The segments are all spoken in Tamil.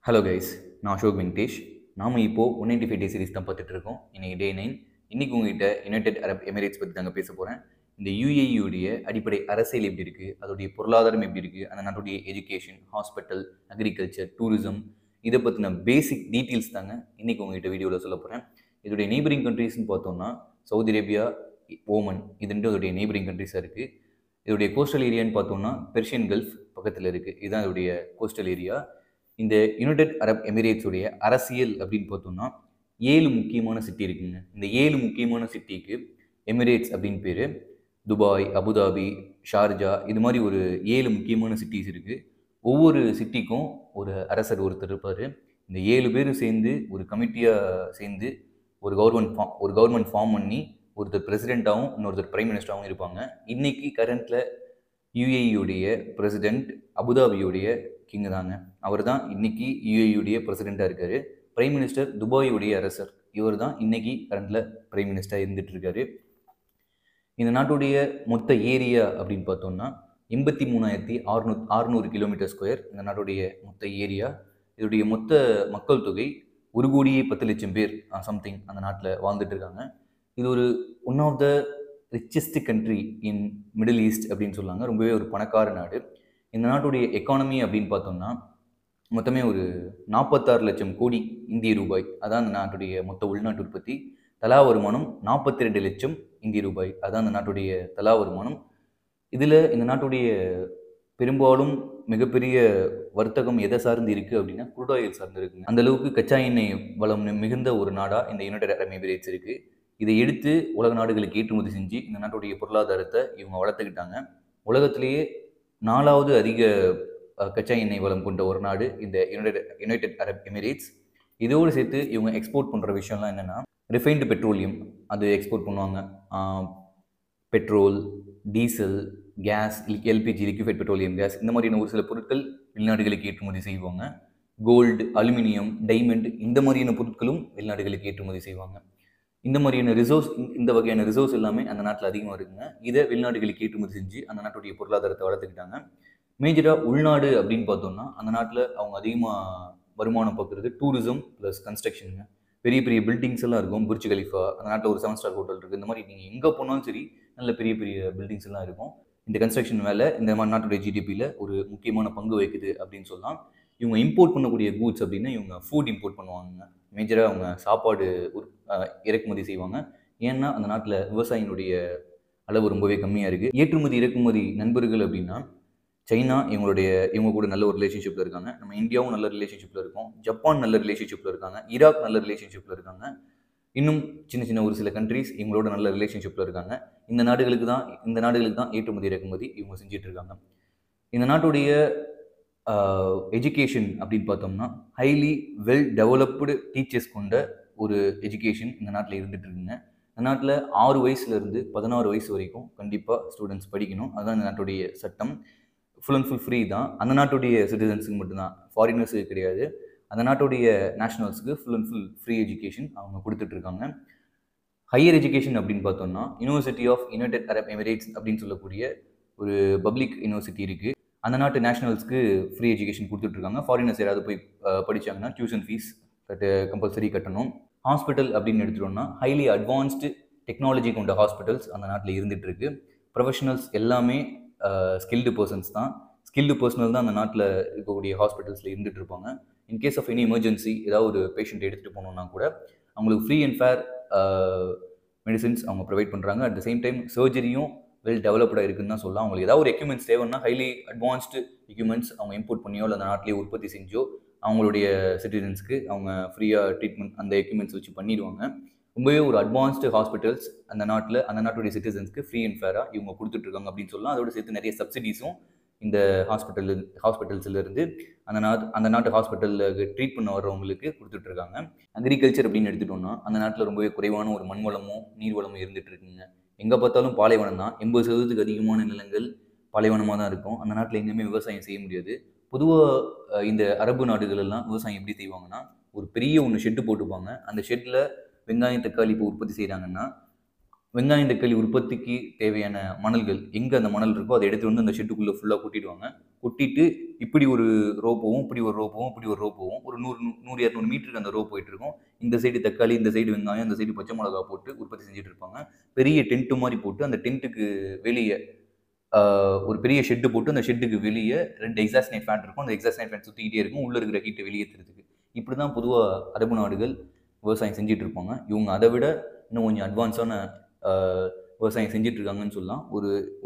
ஹலோ கைஸ், நான் அசோக் வெங்கடேஷ். நாம் இப்போது 195 டே சீரிஸ் தான் பார்த்துட்டு இருக்கோம். இன்னைக்கு டே 9. இன்றைக்கி உங்ககிட்ட யுனைடெட் அரப் எமிரேட்ஸ் பற்றி தாங்க பேச போகிறேன். இந்த யுஏஇயுடைய அடிப்படை அரசியல் எப்படி இருக்குது, அதோடைய பொருளாதாரம் எப்படி இருக்குது, அந்த நாட்டுடைய எஜுகேஷன், ஹாஸ்பிட்டல், அக்ரிகல்ச்சர், டூரிசம், இதை பற்றின பேசிக் டீட்டெயில்ஸ் தாங்க இன்றைக்கி உங்ககிட்ட வீடியோவில் சொல்ல போகிறேன். இதோடைய நெய்பரிங் கண்ட்ரீஸ்னு பார்த்தோம்னா சவுதி அரேபியா, ஓமன், இதுன்ட்டு அதோடைய நெய்பரிங் கண்ட்ரீஸாக இருக்குது. இதோடைய கோஸ்டல் ஏரியான்னு பார்த்தோம்னா பெர்ஷியன் கல்ஃப் பக்கத்தில் இருக்குது. இதுதான் இதோடைய கோஸ்டல் ஏரியா. இந்த யுனைடெட் அரப் எமிரேட்ஸுடைய அரசியல் அப்படின்னு பார்த்தோம்னா 7 முக்கியமான சிட்டி இருக்குங்க. இந்த 7 முக்கியமான சிட்டிக்கு எமிரேட்ஸ் அப்படின்னு பேர். துபாய், அபுதாபி, ஷார்ஜா, இது மாதிரி ஒரு 7 முக்கியமான சிட்டிஸ் இருக்குது. ஒவ்வொரு சிட்டிக்கும் ஒரு அரசர் ஒருத்தர் இருப்பார். இந்த 7 பேர் சேர்ந்து ஒரு கமிட்டியாக சேர்ந்து ஒரு கவர்மெண்ட் ஃபார்ம் பண்ணி ஒருத்தர் பிரசிடெண்ட்டாகவும் இன்னொருத்தர் பிரைம் மினிஸ்டராகவும் இருப்பாங்க. இன்றைக்கி கரண்ட்டில் யுஏஇயுடைய பிரசிடெண்ட் அபுதாபியுடைய கிங் தாங்க. அவர் தான் இன்னைக்கு யுஏஇயுடைய பிரசிடெண்ட்டாக இருக்கார். பிரைம் மினிஸ்டர் துபாயுடைய அரசர். இவர் தான் இன்னைக்கு கரண்டில் பிரைம் மினிஸ்டராக இருந்துட்டு இருக்காரு. இந்த நாட்டுடைய மொத்த ஏரியா அப்படின்னு பார்த்தோம்னா 83,600 கிலோமீட்டர் ஸ்கொயர் இந்த நாட்டுடைய மொத்த ஏரியா. இதோடைய மொத்த மக்கள் தொகை 1,10,00,000 பேர் சம்திங் அந்த நாட்டில் வாழ்ந்துட்டு இருக்காங்க. இது ஒரு one of the richest country in middle east அப்படின்னு சொல்லுவாங்க. ரொம்பவே ஒரு பணக்கார நாடு. இந்த நாட்டுடைய எக்கானமி அப்படின்னு பார்த்தோம்னா மொத்தமே ஒரு 46 லட்சம் கோடி இந்திய ரூபாய். அதான் அந்த நாட்டுடைய மொத்த உள்நாட்டு உற்பத்தி. தலா வருமானம் 42 லட்சம் இந்திய ரூபாய். அதான் அந்த நாட்டுடைய தலா வருமானம். இதில் இந்த நாட்டுடைய பெரும்பாலும் மிகப்பெரிய வர்த்தகம் எதை சார்ந்து இருக்குது அப்படின்னா குரூட் ஆயில் சார்ந்து இருக்குங்க. அந்த அளவுக்கு கச்சா எண்ணெய் வளம் மிகுந்த ஒரு நாடாக இந்த யுனைடெட் அரப் எமிரேட்ஸ் இருக்குது. இதை எடுத்து உலக நாடுகளுக்கு ஏற்றுமதி செஞ்சு இந்த நாட்டுடைய பொருளாதாரத்தை இவங்க வளர்த்துக்கிட்டாங்க. உலகத்திலேயே 4வது அதிக கச்சா எண்ணெய் வளம் கொண்ட ஒரு நாடு இந்த யுனைடெட் அரப் எமிரேட்ஸ். இதோடு சேர்த்து இவங்க எக்ஸ்போர்ட் பண்ணுற விஷயம்லாம் என்னென்னா ரிஃபைன்டு பெட்ரோலியம் அது எக்ஸ்போர்ட் பண்ணுவாங்க. Petrol, diesel, gas, LPG liquefied petroleum gas, இந்த மாதிரியான ஒரு சில பொருட்கள் வெளிநாடுகளுக்கு ஏற்றுமதி செய்வாங்க. கோல்டு, அலுமினியம், டைமண்ட், இந்த மாதிரியான பொருட்களும் வெளிநாடுகளுக்கு ஏற்றுமதி செய்வாங்க. இந்த மாதிரியான இந்த வகையான ரிசோர்ஸ் எல்லாமே அந்த நாட்டில் அதிகமாக இருக்குங்க. இதை வெளிநாடுகளுக்கு ஏற்றுமதி செஞ்சு அந்த நாட்டுடைய பொருளாதாரத்தை வளர்த்துக்கிட்டாங்க. மேஜராக உள்நாடு அப்படின்னு பார்த்தோம்னா அந்த நாட்டில் அவங்க அதிகமாக வருமானம் பார்க்குறது டூரிசம் ப்ளஸ் கன்ஸ்ட்ரக்ஷனுங்க. பெரிய பெரிய பில்டிங்ஸ் எல்லாம் இருக்கும். புர்ஜ் கலிஃபா, அந்த நாட்டில் ஒரு 7 ஸ்டார் ஹோட்டல் இருக்குது. இந்த மாதிரி நீங்கள் எங்கே போனாலும் சரி நல்ல பெரிய பெரிய பில்டிங்ஸ் எல்லாம் இருக்கும். இந்த கன்ஸ்ட்ரக்ஷன் வேலை இந்த மாதிரி நாட்டுடைய ஜிடிபியில் ஒரு முக்கியமான பங்கு வகிக்குது அப்படின்னு சொல்லலாம். இவங்க இம்போர்ட் பண்ணக்கூடிய கூட்ஸ் அப்படின்னா இவங்க ஃபுட் இம்போர்ட் பண்ணுவாங்க. மேஜராக அவங்க சாப்பாடு இறக்குமதி செய்வாங்க. ஏன்னா அந்த நாட்டில் விவசாயினுடைய அளவு ரொம்பவே கம்மியாக இருக்குது. ஏற்றுமதி இறக்குமதி நண்பர்கள் அப்படின்னா சைனா இவங்க கூட நல்ல ஒரு ரிலேஷன்ஷிப்பில் இருக்காங்க. நம்ம இந்தியாவும் நல்ல ரிலேஷன்ஷிப்பில் இருக்கோம். ஜப்பான் நல்ல ரிலேஷன்ஷிப்பில் இருக்காங்க. ஈராக் நல்ல ரிலேஷன்ஷிப்பில் இருக்காங்க. இன்னும் சின்ன சின்ன ஒரு சில கண்ட்ரீஸ் இவங்களோட நல்ல ரிலேஷன்ஷிப்பில் இருக்காங்க. இந்த நாடுகளுக்கு தான் ஏற்றுமதி இறக்குமதி இவங்க செஞ்சிட்டு இருக்காங்க. இந்த நாட்டுடைய எஜுகேஷன் அப்படின்னு பார்த்தோம்னா ஹைலி வெல் டெவலப்டு டீச்சர்ஸ் கொண்ட ஒரு எஜுகேஷன் இந்த நாட்டில் இருந்துகிட்டு இருக்குங்க. இந்த நாட்டில் 6 வயசுலேருந்து 16 வயசு வரைக்கும் கண்டிப்பாக ஸ்டூடெண்ட்ஸ் படிக்கணும். அதுதான் இந்த நாட்டுடைய சட்டம். ஃபுல் அண்ட் ஃபுல் ஃப்ரீ தான். அந்த நாட்டுடைய சிட்டிசன்ஸுக்கு மட்டும்தான், ஃபாரினர்ஸுக்கு கிடையாது. அந்த நாட்டுடைய நேஷனல்ஸுக்கு full and full free education அவங்க கொடுத்துட்ருக்காங்க. ஹையர் எஜுகேஷன் அப்படின்னு பார்த்தோம்னா university of United Arab Emirates அப்படின்னு சொல்லக்கூடிய ஒரு பப்ளிக் யூனிவர்சிட்டி இருக்குது. அந்த நாட்டு நேஷனல்ஸ்க்கு ஃப்ரீ எஜுகேஷன் கொடுத்துட்ருக்காங்க. ஃபாரினர்ஸ் யாராவது போய் படித்தாங்கன்னா டியூஷன் ஃபீஸ் கம்பல்சரி கட்டணும். ஹாஸ்பிட்டல் அப்படின்னு எடுத்துட்டோம்னா ஹைலி அட்வான்ஸ்டு டெக்னாலஜி கொண்ட ஹாஸ்பிட்டல்ஸ் அந்த நாட்டில் இருந்துகிட்டு இருக்கு. ப்ரொஃபஷனல்ஸ் எல்லாமே ஸ்கில்டு பர்சன்ஸ் தான். ஸ்கில்டு பர்சனல் தான் அந்த நாட்டில் இருக்கக்கூடிய ஹாஸ்பிட்டல்ஸில் இருந்துகிட்டு இருப்பாங்க. இன்கேஸ் ஆஃப் எனி எமர்ஜென்சி ஏதாவது ஒரு பேஷண்ட் எடுத்துகிட்டு போனோம்னா கூட அவங்களுக்கு ஃப்ரீ அண்ட் ஃபேர் மெடிசின்ஸ் அவங்க ப்ரொவைட் பண்ணுறாங்க. அட் த சேம் டைம் சர்ஜரியும் வெல் டெவலப்டாக இருக்குன்னு தான் சொல்லலாம். அவங்களுக்கு ஏதாவது ஒரு எக்யூப்மெண்ட்ஸ் தேவைன்னா ஹைலி அட்வான்ஸ்டு எக்யூப்மெண்ட்ஸ் அவங்க இம்போர்ட் பண்ணியோ இல்லை அந்த நாட்டிலேயே உற்பத்தி செஞ்சோ அவங்களுடைய சிட்டிசன்ஸ்க்கு அவங்க ஃப்ரீயாக ட்ரீட்மெண்ட் அந்த எக்யூப்மெண்ட்ஸ் வச்சு பண்ணிடுவாங்க. ரொம்பவே ஒரு அட்வான்ஸ்டு ஹாஸ்பிட்டல்ஸ் அந்த நாட்டுடைய சிட்டிசன்ஸ்க்கு ஃப்ரீ அண்ட் ஃபேராக இவங்க கொடுத்துட்ருக்காங்க அப்படின்னு சொல்லலாம். அதோடு சேர்த்து நிறைய சப்சிடிஸும் இந்த ஹாஸ்பிட்டல்ஸ்லேருந்து அந்த நாட்டு ஹாஸ்பிட்டலில் ட்ரீட் பண்ண வர்றவங்களுக்கு கொடுத்துட்ருக்காங்க. அக்ரிகல்ச்சர் அப்படின்னு எடுத்துட்டோம்னா அந்த நாட்டில் ரொம்பவே குறைவான ஒரு மண் வளமும் நீர் வளமும் இருந்துகிட்டு இருக்குங்க. எங்கே பார்த்தாலும் பாலைவனம் தான். 80% அதிகமான நிலங்கள் பாலைவனமாக தான் இருக்கும். அந்த நாட்டில் எங்கேயுமே விவசாயம் செய்ய முடியாது. பொதுவாக இந்த அரபு நாடுகள் எல்லாம் விவசாயம் எப்படி செய்வாங்கன்னா ஒரு பெரிய ஷெட்டு போட்டுப்பாங்க. அந்த ஷெட்டில் வெங்காயம், தக்காளி இப்போ உற்பத்தி செய்கிறாங்கன்னா வெங்காயம் தக்காளி உற்பத்திக்கு தேவையான மணல்கள் எங்கே அந்த மணல் இருக்கோ அதை எடுத்து வந்து அந்த ஷெட்டுக்குள்ளே ஃபுல்லாக கொட்டிடுவாங்க. கொட்டிட்டு இப்படி ஒரு ரோ போகும், இப்படி ஒரு ரோ போகும், இப்படி ஒரு ரோ போகும். ஒரு 100 200 மீட்டருக்கு அந்த ரோ போயிட்டு இருக்கும். இந்த சைடு தக்காளி, இந்த சைடு வெங்காயம், இந்த சைடு பச்சை மிளகா போட்டு உற்பத்தி செஞ்சுட்டு இருப்பாங்க. பெரிய டென்ட் மாதிரி போட்டு அந்த டென்ட்டுக்கு வெளியே ஒரு பெரிய ஷெட்டு போட்டு அந்த ஷெட்டுக்கு வெளியே 2 எக்ஸாஸ்ட் நைட் ஃபேன் இருக்கும். அந்த எக்ஸாஸ்ட் நைட் ஃபேன் சுற்றிக்கிட்டே இருக்கும், உள்ளே இருக்கிற ஹீட்டை வெளியேற்றுறதுக்கு. இப்படி தான் பொதுவாக அரபு நாடுகள் விவசாயம் செஞ்சுட்டு இருப்பாங்க. இவங்க அதை விட இன்னும் கொஞ்சம் அட்வான்ஸான விவசாயம் செஞ்சுட்டு இருக்காங்கன்னு சொல்லலாம்.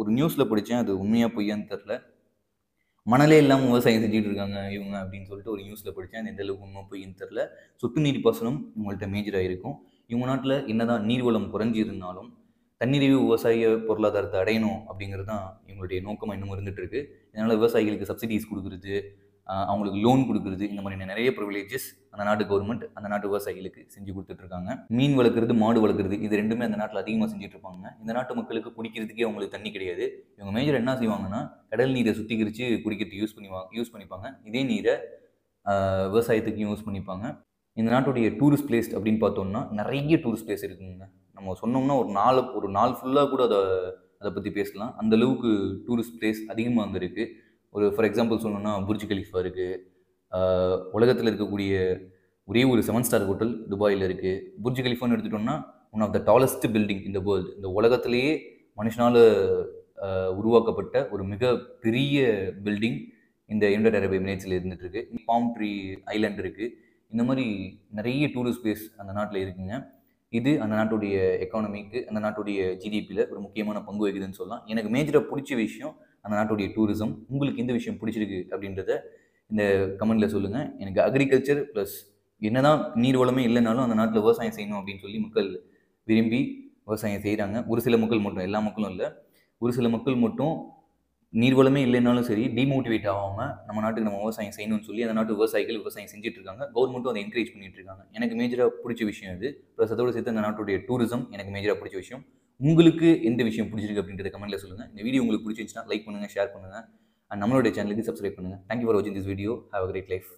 ஒரு நியூஸில் படித்தேன், அது உண்மையாக பொய்யான்னு தெரில. மணலே இல்லாமல் விவசாயம் செஞ்சுட்டு இருக்காங்க இவங்க அப்படின்னு சொல்லிட்டு ஒரு நியூஸில் படித்தேன். அது எந்த அளவுக்கு உண்மை பொய்ன்னு தெரில. சொட்டு நீர் பாசனம் இவங்கள்ட்ட மேஜராக இருக்கும். இவங்க நாட்டில் என்னதான் நீர்வளம் குறைஞ்சி இருந்தாலும் தன்னிறைவு விவசாய பொருளாதாரத்தை அடையணும் அப்படிங்கிறது தான் இவங்களுடைய நோக்கமாக இன்னும் இருந்துட்டு இருக்கு. இதனால் விவசாயிகளுக்கு சப்சிடிஸ் கொடுக்குறது, அவங்களுக்கு லோன் கொடுக்குறது, இந்த மாதிரி நிறைய ப்ரிவிலேஜஸ் அந்த நாட்டு கவர்மெண்ட் அந்த நாட்டு விவசாயிகளுக்கு செஞ்சு கொடுத்துட்டு இருக்காங்க. மீன் வளர்க்குறது, மாடு வளர்க்குறது, இது ரெண்டுமே அந்த நாட்டில் அதிகமாக செஞ்சுட்டு இருப்பாங்க. இந்த நாட்டு மக்களுக்கு குடிக்கிறதுக்கே அவங்களுக்கு தண்ணி கிடையாது. இவங்க மேஜர் என்ன செய்வாங்கன்னா கடல் நீரை சுத்திகரித்து குடிக்கிறதுக்கு யூஸ் பண்ணிப்பாங்க. இதே நீரை விவசாயத்துக்கும் யூஸ் பண்ணிப்பாங்க. இந்த நாட்டுடைய டூரிஸ்ட் பிளேஸ் அப்படின்னு பார்த்தோம்னா நிறைய டூரிஸ்ட் பிளேஸ் இருக்குங்க. நம்ம சொன்னோம்னா ஒரு நாள் ஃபுல்லாக கூட அதை பற்றி பேசலாம். அந்த அளவுக்கு டூரிஸ்ட் பிளேஸ் அதிகமாக அங்கே இருக்குது. ஃபார் எக்ஸாம்பிள் சொல்லணும்னா புர்ஜ் கலிஃபா இருக்குது. உலகத்தில் இருக்கக்கூடிய ஒரே ஒரு 7 ஸ்டார் ஹோட்டல் துபாயில் இருக்குது. புர்ஜ் கலிஃபான்னு எடுத்துட்டோம்னா one of the tallest building in the world. இந்த உலகத்திலேயே மனுஷனால் உருவாக்கப்பட்ட ஒரு மிக பெரிய பில்டிங் இந்த யுனைடெட் அரபு எமிரேட்ஸில் இருந்துட்டு இருக்கு. பாம் ட்ரீ ஐலாண்ட் இருக்குது. இந்த மாதிரி நிறைய டூரிஸ்ட் பிளேஸ் அந்த நாட்டில் இருக்குங்க. இது அந்த நாட்டுடைய எக்கானமிக்கு, அந்த நாட்டுடைய ஜிடிபியில் ஒரு முக்கியமான பங்கு வகிக்குதுன்னு சொல்லலாம். எனக்கு மேஜராக பிடிச்ச விஷயம் அந்த நாட்டுடைய டூரிசம். உங்களுக்கு எந்த விஷயம் பிடிச்சிருக்கு அப்படின்றத இந்த கமெண்ட்டில் சொல்லுங்கள். எனக்கு அக்ரிகல்ச்சர் ப்ளஸ் என்னதான் நீர் வளமே இல்லைனாலும் அந்த நாட்டில் விவசாயம் செய்யணும் அப்படின்னு சொல்லி மக்கள் விரும்பி விவசாயம் செய்கிறாங்க. ஒரு சில மக்கள் மட்டும், எல்லா மக்களும் இல்லை, ஒரு சில மக்கள் மட்டும் நீர்வளமே இல்லைனாலும் சரி டிமோட்டிவேட் ஆகாமல் நம்ம நாட்டுக்கு நம்ம விவசாயம் செய்யணும்னு சொல்லி அந்த நாட்டு விவசாயிகள் விவசாயம் செஞ்சுட்டு இருக்காங்க. கவர்மெண்ட்டும் அதை என்கரேஜ் பண்ணிட்டு இருக்காங்க. எனக்கு மேஜராக பிடிச்ச விஷயம் இது. ப்ளஸ் அதோடு சேர்த்து அந்த நாட்டுடைய டூரிசம் எனக்கு மேஜராக பிடிச்ச விஷயம். உங்களுக்கு எந்த விஷயம் பிடிச்சிருக்கு அப்படின்றத கமெண்ட்டில் சொல்லுங்கள். இந்த வீடியோ உங்களுக்கு பிடிச்சிருந்துச்சுன்னா லைக் பண்ணுங்கள், ஷேர் பண்ணுங்கள், அண்ட் நம்மளுடைய சேனலுக்கு சப்ஸ்கிரைப் பண்ணுங்கள். தேங்க்யூ ஃபார் வாட்சிங் this video. Have a great life.